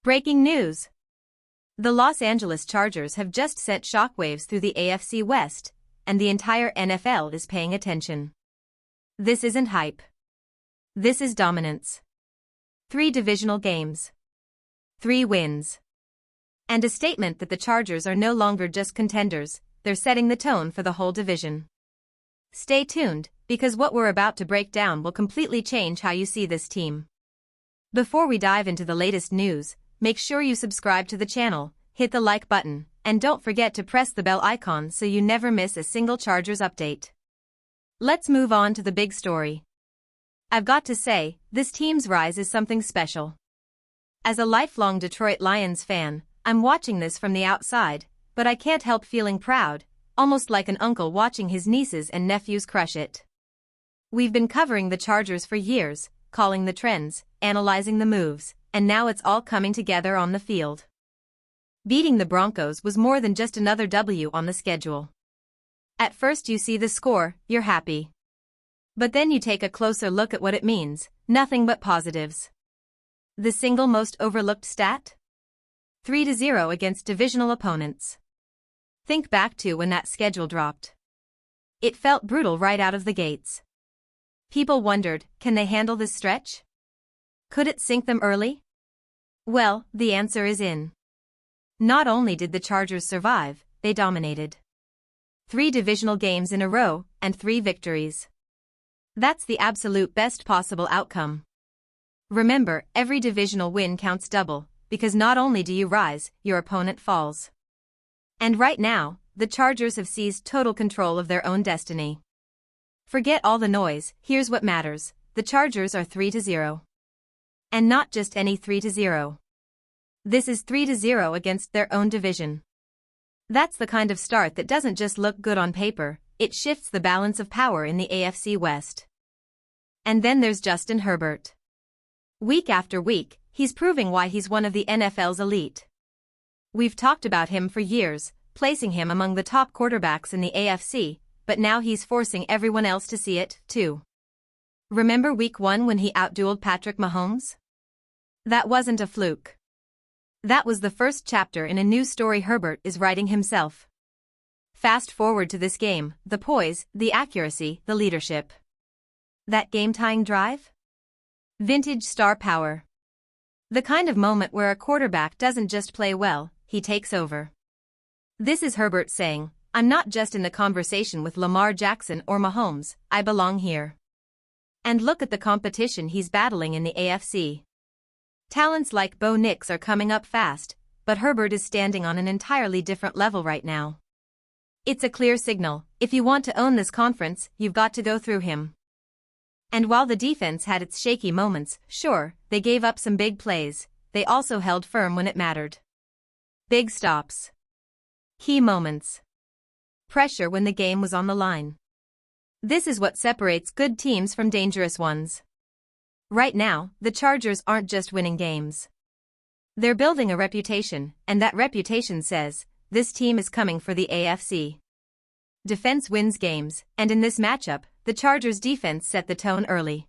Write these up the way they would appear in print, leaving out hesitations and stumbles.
Breaking news! The Los Angeles Chargers have just sent shockwaves through the AFC West, and the entire NFL is paying attention. This isn't hype. This is dominance. 3 divisional games. 3 wins. And a statement that the Chargers are no longer just contenders, they're setting the tone for the whole division. Stay tuned, because what we're about to break down will completely change how you see this team. Before we dive into the latest news, make sure you subscribe to the channel, hit the like button, and don't forget to press the bell icon so you never miss a single Chargers update. Let's move on to the big story. I've got to say, this team's rise is something special. As a lifelong Detroit Lions fan, I'm watching this from the outside, but I can't help feeling proud, almost like an uncle watching his nieces and nephews crush it. We've been covering the Chargers for years, calling the trends, analyzing the moves, and now it's all coming together on the field. Beating the Broncos was more than just another W on the schedule. At first you see the score, you're happy. But then you take a closer look at what it means, nothing but positives. The single most overlooked stat? 3-0 against divisional opponents. Think back to when that schedule dropped. It felt brutal right out of the gates. People wondered, can they handle this stretch? Could it sink them early? Well, the answer is in. Not only did the Chargers survive, they dominated. 3 divisional games in a row, and 3 victories. That's the absolute best possible outcome. Remember, every divisional win counts double, because not only do you rise, your opponent falls. And right now, the Chargers have seized total control of their own destiny. Forget all the noise, here's what matters, the Chargers are 3-0. And not just any 3-0. This is 3-0 against their own division. That's the kind of start that doesn't just look good on paper, it shifts the balance of power in the AFC West. And then there's Justin Herbert. Week after week, he's proving why he's one of the NFL's elite. We've talked about him for years, placing him among the top quarterbacks in the AFC, but now he's forcing everyone else to see it, too. Remember week 1 when he outdueled Patrick Mahomes? That wasn't a fluke. That was the first chapter in a new story Herbert is writing himself. Fast forward to this game, the poise, the accuracy, the leadership. That game-tying drive? Vintage star power. The kind of moment where a quarterback doesn't just play well, he takes over. This is Herbert saying, I'm not just in the conversation with Lamar Jackson or Mahomes, I belong here. And look at the competition he's battling in the AFC. Talents like Bo Nix are coming up fast, but Herbert is standing on an entirely different level right now. It's a clear signal, if you want to own this conference, you've got to go through him. And while the defense had its shaky moments, sure, they gave up some big plays, they also held firm when it mattered. Big stops. Key moments. Pressure when the game was on the line. This is what separates good teams from dangerous ones. Right now, the Chargers aren't just winning games. They're building a reputation, and that reputation says, this team is coming for the AFC. Defense wins games, and in this matchup, the Chargers' defense set the tone early.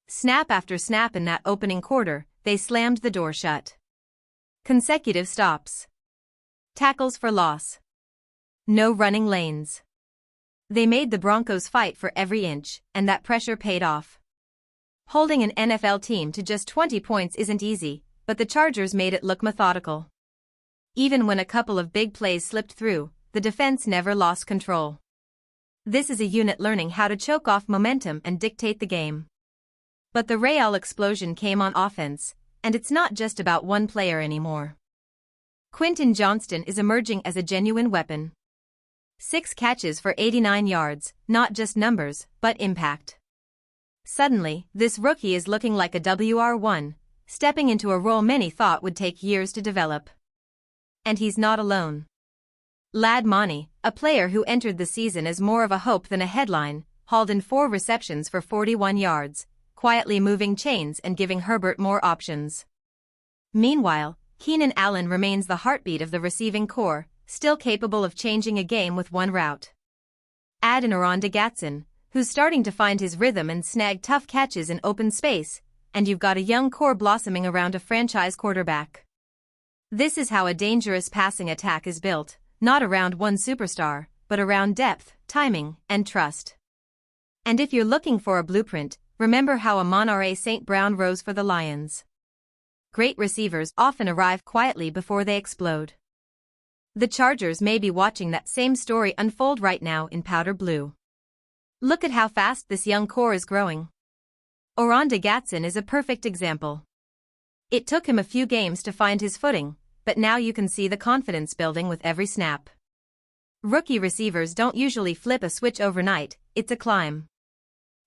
Snap after snap in that opening quarter, they slammed the door shut. Consecutive stops. Tackles for loss. No running lanes. They made the Broncos fight for every inch, and that pressure paid off. Holding an NFL team to just 20 points isn't easy, but the Chargers made it look methodical. Even when a couple of big plays slipped through, the defense never lost control. This is a unit learning how to choke off momentum and dictate the game. But the Real explosion came on offense, and it's not just about one player anymore. Quentin Johnston is emerging as a genuine weapon. 6 catches for 89 yards, not just numbers, but impact. Suddenly, this rookie is looking like a WR1, stepping into a role many thought would take years to develop. And he's not alone. Lad Money, a player who entered the season as more of a hope than a headline, hauled in 4 receptions for 41 yards, quietly moving chains and giving Herbert more options. Meanwhile, Keenan Allen remains the heartbeat of the receiving corps, still capable of changing a game with one route. Add in Oronde Gadsden, who's starting to find his rhythm and snag tough catches in open space, and you've got a young core blossoming around a franchise quarterback. This is how a dangerous passing attack is built, not around one superstar, but around depth, timing, and trust. And if you're looking for a blueprint, remember how Amon-Ra St. Brown rose for the Lions. Great receivers often arrive quietly before they explode. The Chargers may be watching that same story unfold right now in powder blue. Look at how fast this young core is growing. Oronde Gadsden is a perfect example. It took him a few games to find his footing, but now you can see the confidence building with every snap. Rookie receivers don't usually flip a switch overnight, it's a climb.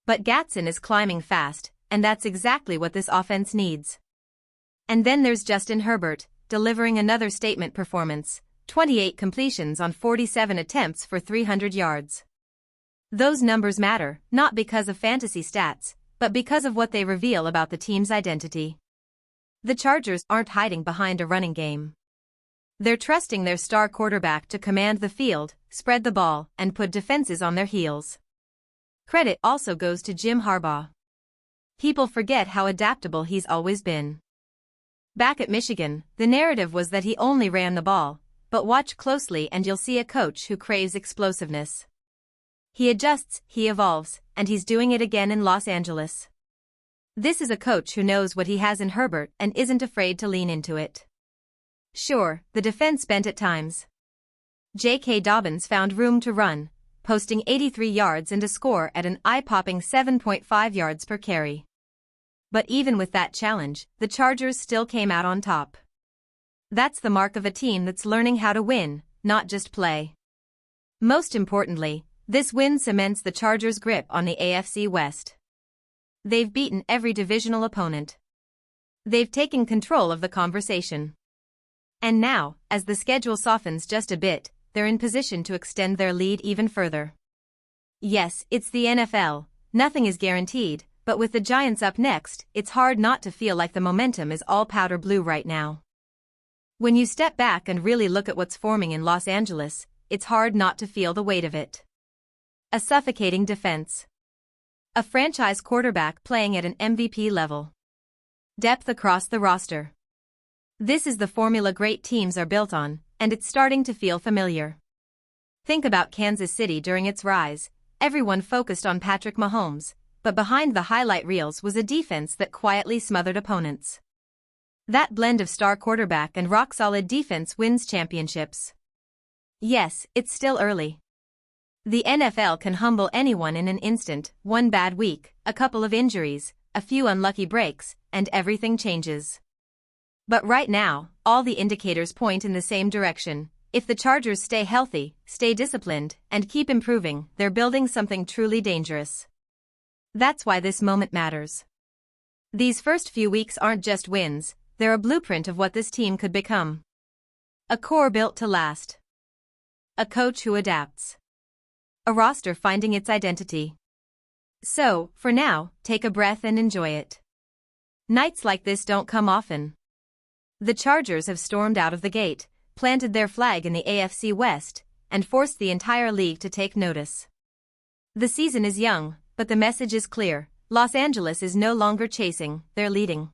But Gadsden is climbing fast, and that's exactly what this offense needs. And then there's Justin Herbert, delivering another statement performance, 28 completions on 47 attempts for 300 yards. Those numbers matter, not because of fantasy stats, but because of what they reveal about the team's identity. The Chargers aren't hiding behind a running game. They're trusting their star quarterback to command the field, spread the ball, and put defenses on their heels. Credit also goes to Jim Harbaugh. People forget how adaptable he's always been. Back at Michigan, the narrative was that he only ran the ball, but watch closely and you'll see a coach who craves explosiveness. He adjusts, he evolves, and he's doing it again in Los Angeles. This is a coach who knows what he has in Herbert and isn't afraid to lean into it. Sure, the defense bent at times. J.K. Dobbins found room to run, posting 83 yards and a score at an eye-popping 7.5 yards per carry. But even with that challenge, the Chargers still came out on top. That's the mark of a team that's learning how to win, not just play. Most importantly, this win cements the Chargers' grip on the AFC West. They've beaten every divisional opponent. They've taken control of the conversation. And now, as the schedule softens just a bit, they're in position to extend their lead even further. Yes, it's the NFL, nothing is guaranteed, but with the Giants up next, it's hard not to feel like the momentum is all powder blue right now. When you step back and really look at what's forming in Los Angeles, it's hard not to feel the weight of it. A suffocating defense. A franchise quarterback playing at an MVP level. Depth across the roster. This is the formula great teams are built on, and it's starting to feel familiar. Think about Kansas City during its rise. Everyone focused on Patrick Mahomes, but behind the highlight reels was a defense that quietly smothered opponents. That blend of star quarterback and rock-solid defense wins championships. Yes, it's still early. The NFL can humble anyone in an instant, one bad week, a couple of injuries, a few unlucky breaks, and everything changes. But right now, all the indicators point in the same direction. If the Chargers stay healthy, stay disciplined, and keep improving, they're building something truly dangerous. That's why this moment matters. These first few weeks aren't just wins, they're a blueprint of what this team could become. A core built to last. A coach who adapts. A roster finding its identity. So, for now, take a breath and enjoy it. Nights like this don't come often. The Chargers have stormed out of the gate, planted their flag in the AFC West, and forced the entire league to take notice. The season is young, but the message is clear. Los Angeles is no longer chasing, they're leading.